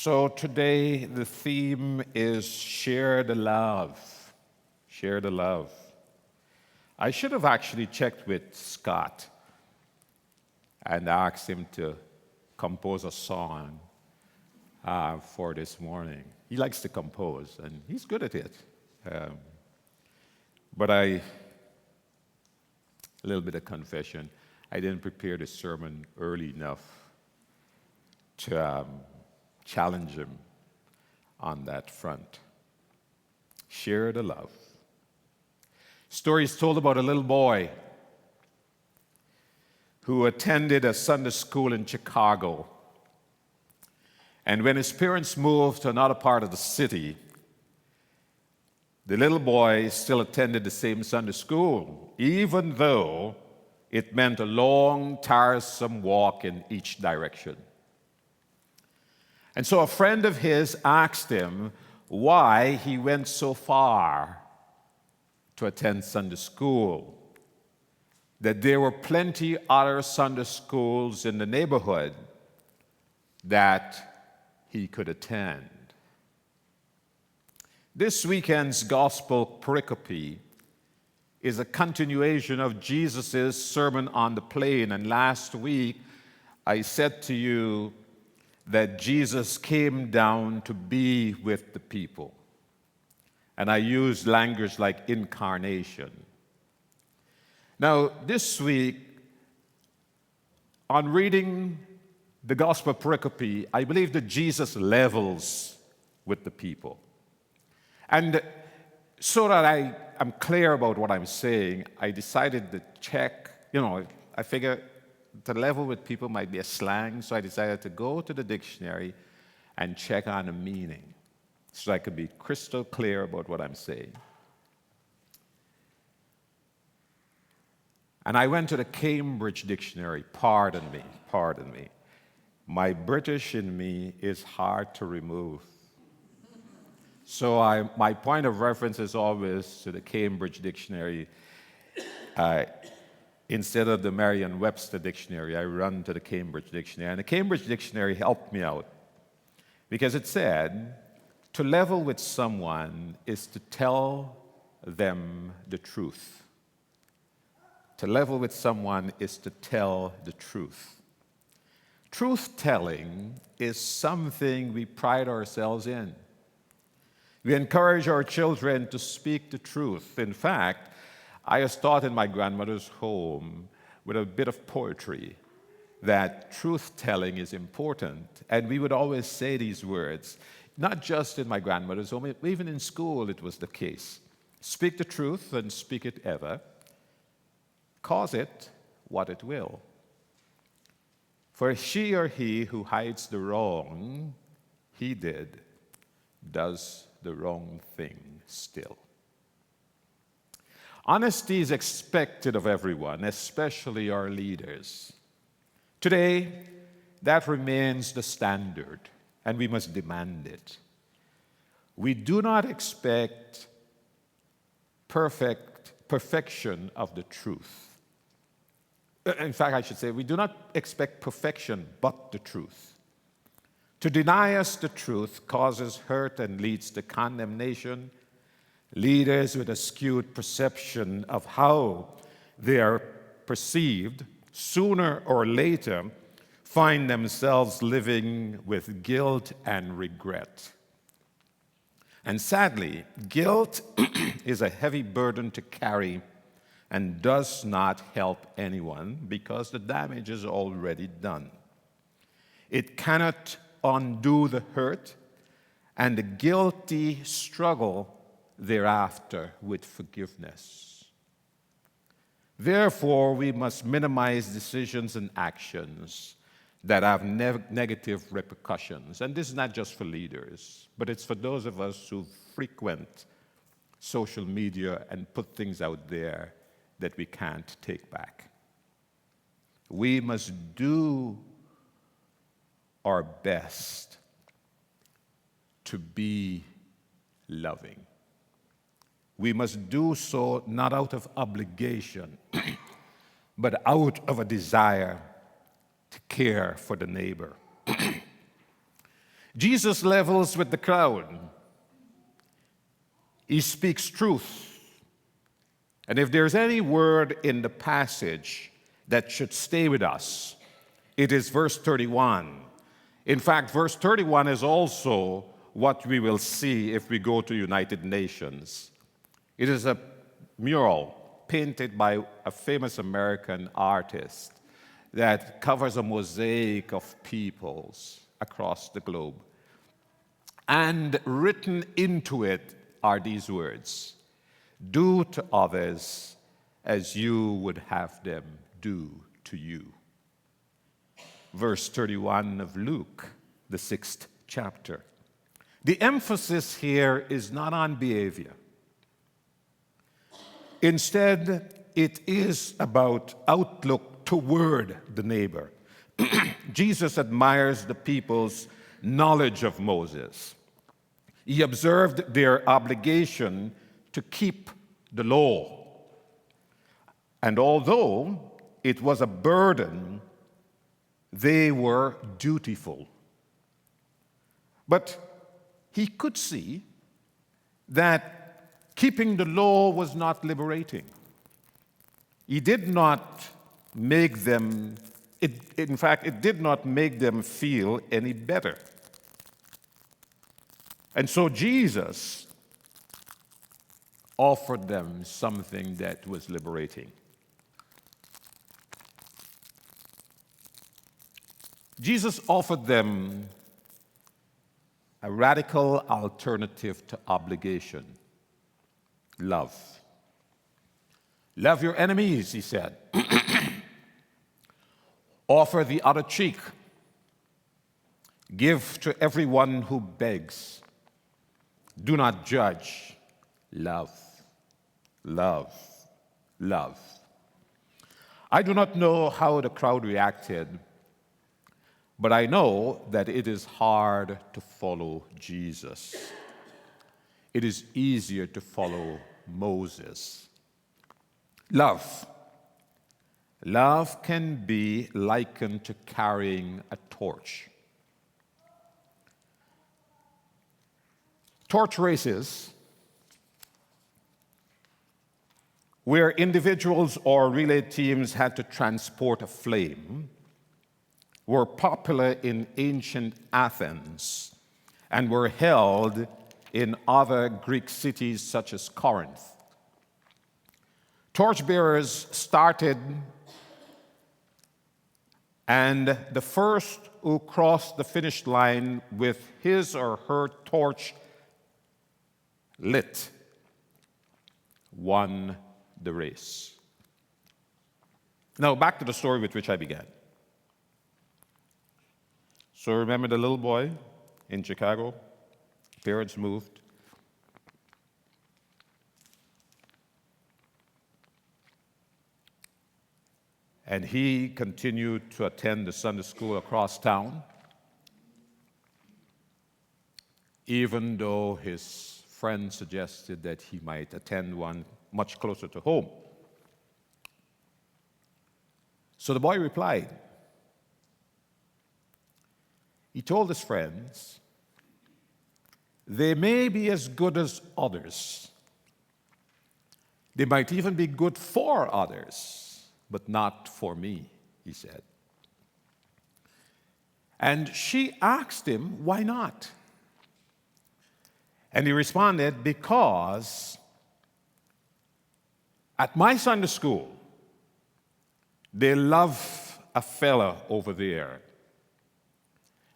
So today the theme is share the love. Share the love. I should have actually checked with Scott and asked him to compose a song for this morning. He likes to compose, and he's good at it. But a little bit of confession, I didn't prepare the sermon early enough to challenge him on that front. Share the love. Story is told about a little boy who attended a Sunday school in Chicago. And when his parents moved to another part of the city, the little boy still attended the same Sunday school, even though it meant a long, tiresome walk in each direction. And so a friend of his asked him why he went so far to attend Sunday school, that there were plenty other Sunday schools in the neighborhood that he could attend. This weekend's gospel pericope is a continuation of Jesus' Sermon on the Plain. And last week, I said to you that Jesus came down to be with the people. And I used language like incarnation. Now, this week, on reading the gospel pericope, I believe that Jesus levels with the people. And so that I am clear about what I'm saying, I decided to check, I figure to level with people might be a slang, so I decided to go to the dictionary and check on the meaning so I could be crystal clear about what I'm saying. And I went to the Cambridge Dictionary. Pardon me. My British in me is hard to remove. So my point of reference is always to the Cambridge Dictionary. Instead of the Merriam-Webster Dictionary, I run to the Cambridge Dictionary. And the Cambridge Dictionary helped me out because it said, to level with someone is to tell them the truth. To level with someone is to tell the truth. Truth-telling is something we pride ourselves in. We encourage our children to speak the truth. In fact, I was taught in my grandmother's home with a bit of poetry that truth-telling is important. And we would always say these words, not just in my grandmother's home, even in school it was the case. Speak the truth and speak it ever. Cause it what it will. For she or he who hides the wrong he did does the wrong thing still. Honesty is expected of everyone, especially our leaders. Today, that remains the standard, and we must demand it. We do not expect perfection of the truth. In fact, I should say, we do not expect perfection but the truth. To deny us the truth causes hurt and leads to condemnation. Leaders with a skewed perception of how they are perceived sooner or later find themselves living with guilt and regret. And sadly, guilt is a heavy burden to carry and does not help anyone because the damage is already done. It cannot undo the hurt, and the guilty struggle thereafter with forgiveness. Therefore, we must minimize decisions and actions that have negative repercussions. And this is not just for leaders, but it's for those of us who frequent social media and put things out there that we can't take back. We must do our best to be loving. We must do so not out of obligation, but out of a desire to care for the neighbor. Jesus levels with the crowd. He speaks truth. And if there's any word in the passage that should stay with us, it is verse 31. In fact, verse 31 is also what we will see if we go to United Nations. It is a mural painted by a famous American artist that covers a mosaic of peoples across the globe. And written into it are these words: "Do to others as you would have them do to you." Verse 31 of Luke, the 6th chapter. The emphasis here is not on behavior. Instead, it is about outlook toward the neighbor. Jesus admires the people's knowledge of Moses. He observed their obligation to keep the law. And although it was a burden, they were dutiful. But he could see that keeping the law was not liberating. He did not make them, in fact, it did not make them feel any better. And so Jesus offered them something that was liberating. Jesus offered them a radical alternative to obligation: love. Love your enemies, he said. Offer the other cheek. Give to everyone who begs. Do not judge. Love, love, love. I do not know how the crowd reacted, but I know that it is hard to follow Jesus. It is easier to follow Moses. Love. Love can be likened to carrying a torch. Torch races, where individuals or relay teams had to transport a flame, were popular in ancient Athens and were held in other Greek cities such as Corinth. Torchbearers started, and the first who crossed the finish line with his or her torch lit won the race. Now, back to the story with which I began. So remember the little boy in Chicago? Parents moved. And he continued to attend the Sunday school across town, even though his friend suggested that he might attend one much closer to home. So the boy replied. He told his friends, "They may be as good as others. They might even be good for others, but not for me," he said. And she asked him, "Why not?" And he responded, "Because at my Sunday school, they love a fellow over there.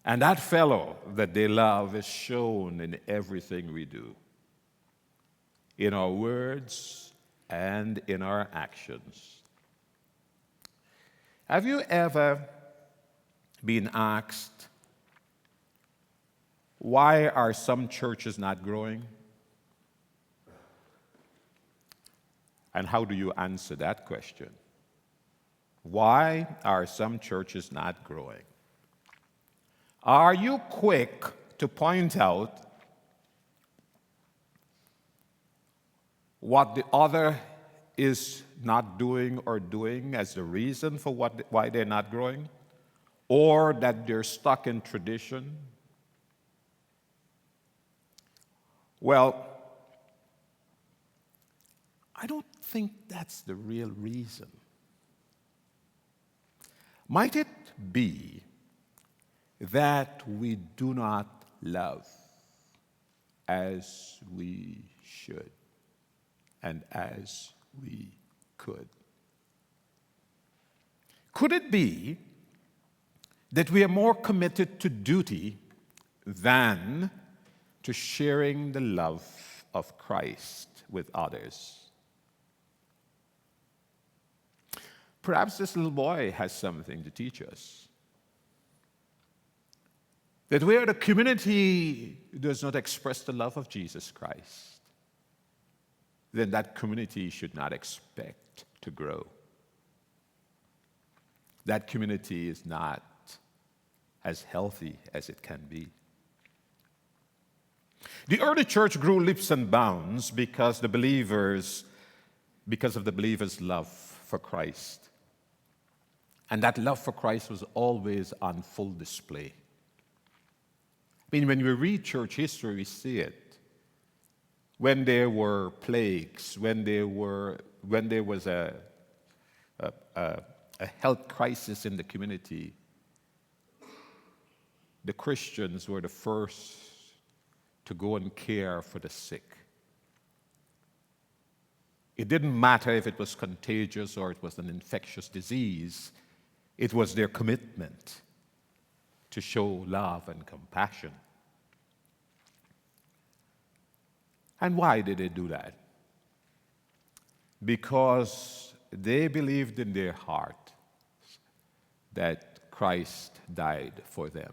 And that fellow that they love is shown in everything we do, in our words and in our actions." Have you ever been asked, why are some churches not growing? And how do you answer that question? Why are some churches not growing? Are you quick to point out what the other is not doing or doing as the reason for why they're not growing? Or that they're stuck in tradition? Well, I don't think that's the real reason. Might it be that we do not love as we should and as we could? Could it be that we are more committed to duty than to sharing the love of Christ with others? Perhaps this little boy has something to teach us. That where the community does not express the love of Jesus Christ, then that community should not expect to grow. That community is not as healthy as it can be. The early church grew leaps and bounds because of the believers' love for Christ. And that love for Christ was always on full display. I mean, when we read church history, we see it. When there were plagues, when there was a health crisis in the community, the Christians were the first to go and care for the sick. It didn't matter if it was contagious or it was an infectious disease. It was their commitment to show love and compassion. And why did they do that? Because they believed in their heart that Christ died for them.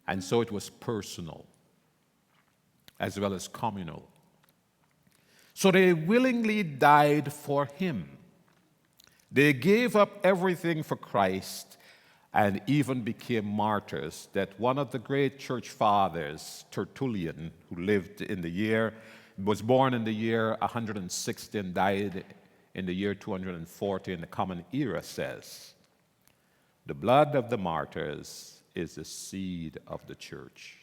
And so it was personal as well as communal. So they willingly died for him. They gave up everything for Christ and even became martyrs. That one of the great church fathers, Tertullian, was born in the year 160 and died in the year 240 in the Common Era, says, "The blood of the martyrs is the seed of the church."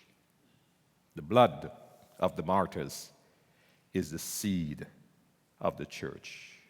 The blood of the martyrs is the seed of the church.